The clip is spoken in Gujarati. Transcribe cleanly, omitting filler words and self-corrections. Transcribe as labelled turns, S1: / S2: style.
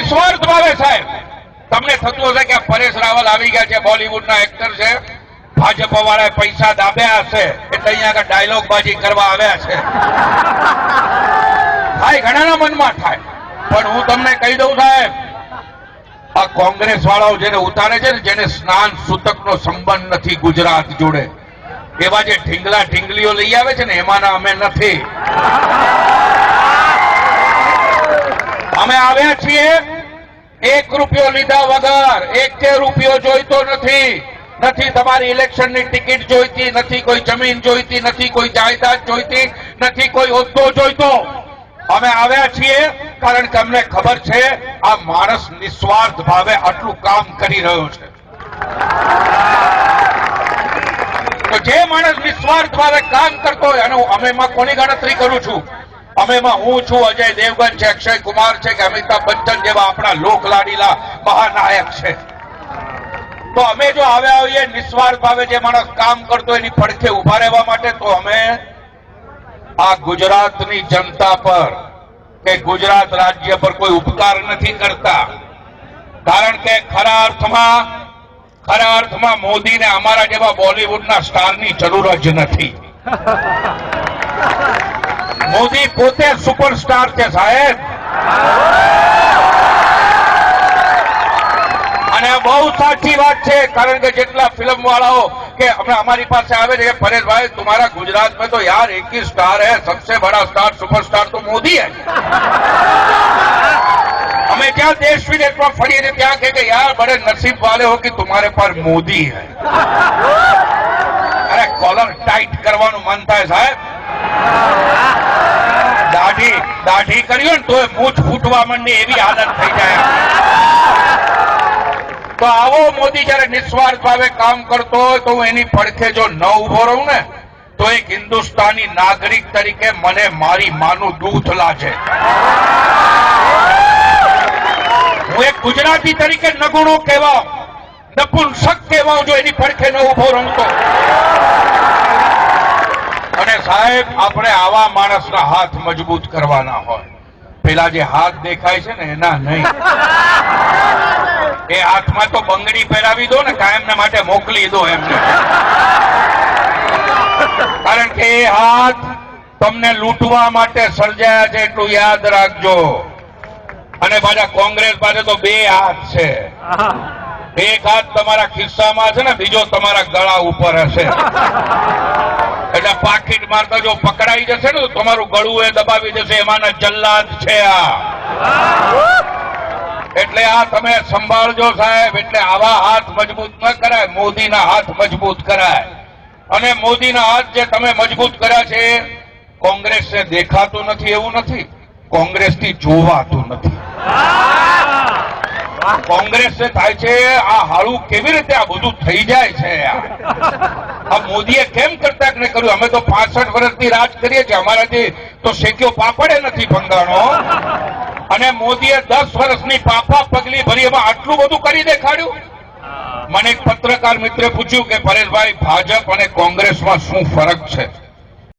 S1: નિસ્વાર્થ ભાવે સાહેબ તમને થતું હશે કે પરેશ રાવલ આવી ગયા છે, બોલિવૂડના એક્ટર છે, ભાજપ વાળાએ પૈસા દાબ્યા હશે એટલે અહીંયા આગળ ડાયલોગ બાજી કરવા આવ્યા છે. થાય, ઘણાના મનમાં થાય. પણ હું તમને કહી દઉં સાહેબ, આ કોંગ્રેસ વાળાઓ જેને ઉતારે છે ને, જેને સ્નાન સૂતકનો સંબંધ નથી ગુજરાત જોડે, એવા જે ઢીંગલા ઢીંગલીઓ લઈ આવે છે ને, એમાંના અમે નથી. અમે આવ્યા છીએ 1 રૂપિયો લીધા વગર. 1 રૂપિયો જોઈતો નથી. નથી તમારી ઇલેક્શનની ટિકિટ જોઈતી, નથી કોઈ જમીન જોઈતી, નથી કોઈ જાયદાદ જોઈતી, નથી કોઈ હોદ્દો જોઈતો. અમે આવ્યા છીએ કારણ કે અમને ખબર છે આ માણસ નિસ્વાર્થ ભાવે આટલું કામ કરી રહ્યો છે. તો જે માણસ નિસ્વાર્થ ભાવે કામ કરતો હોય, અને અમે એમાં કોની ગણતરી કરું છું? અમે એમાં હું છું, અજય દેવગન છે, અક્ષય કુમાર છે, કે અમિતાભ બચ્ચન જેવા આપણા લોકલાડીલા મહાનાયક છે. તો અમે જો આવ્યા હોઈએ નિસ્વાર્થ ભાવે જે માણસ કામ કરતો એની પડખે ઉભા રહેવા માટે, તો અમે આ ગુજરાતની જનતા પર કે ગુજરાત રાજ્ય પર કોઈ ઉપકાર નથી કરતા. કારણ કે ખરા અર્થમાં મોદીને અમારા જેવા બોલિવૂડના સ્ટારની જરૂર જ નથી. મોદી પોતે સુપરસ્ટાર છે સાહેબ. અને બહુ સાચી વાત છે, કારણ કે જેટલા ફિલ્મ વાળાઓ કે હમણાં અમારી પાસે આવે છે, પરેશભાઈ तुम्हारा गुजरात में तो यार एक ही स्टार है, सबसे बड़ा स्टार सुपरस्टार तो मोदी है. हमें क्या देश विदेश में फड़ी थे क्या कि यार बड़े नसीब वाले हो कि तुम्हारे पास मोदी है. अरे कॉलर टाइट करवाનું મન થાય સાહેબ. દાઢી કર્યું ને તો મૂછ ફૂટવા માંડે એવી હાલત થઈ જાય. તો આવો મોદી જયારે નિસ્વાર્થ ભાવે કામ કરતો હોય તો હું એની પડખે જો ન ઉભો રહું ને, તો એક હિન્દુસ્તાની નાગરિક તરીકે મને મારી માનું દૂધ લાગે. હું એક ગુજરાતી તરીકે નગુણો કહેવાઉં, નપુંસક કહેવાઉં જો એની પડખે ન ઉભો રહું તો. અને સાહેબ, આપણે આવા માણસના હાથ મજબૂત કરવાના હોય. પેલા જે હાથ દેખાય છે ને એના નહીં. એ હાથમાં તો બંગડી પહેરાવી દો ને, કાયમને માટે મોકલી દો એમને. કારણ કે એ હાથ તમને લૂંટવા માટે સર્જાયા છે, એટલું યાદ રાખજો. અને પાછા કોંગ્રેસ પાસે તો 2 હાથ છે. એક હાથ તમારા ખિસ્સામાં છે ને, બીજો તમારા ગળા ઉપર હશે. એટલે પાકીટ મારતા જો પકડાઈ જશે ને તો તમારું ગળું એ દબાવી જશે. એમાંના જલ્લાદ છે આ. એટલે આ તમે સંભાળજો સાહેબ. એટલે આવા હાથ મજબૂત ન કરાય, મોદીના હાથ મજબૂત કરાય. અને મોદીના હાથ જે તમે મજબૂત કર્યા છે, કોંગ્રેસને દેખાતું નથી એવું નથી, કોંગ્રેસથી જોવાતું નથી. કોંગ્રેસને થાય છે આ હાળું કેવી રીતે આ બધું થઈ જાય છે. આ મોદીએ કેમ કરતા ને કર્યું? અમે તો 65 વર્ષથી રાજ કરીએ છીએ, અમારાથી તો શેક્યો પાપડે નથી ભંગાણો. અને મોદીએ 10 વર્ષની પાપા પગલી ભરી એમાં આટલું બધું કરી દેખાડ્યું. મને એક પત્રકાર મિત્રે પૂછ્યું કે પરેશભાઈ, ભાજપ અને કોંગ્રેસમાં શું ફરક છે?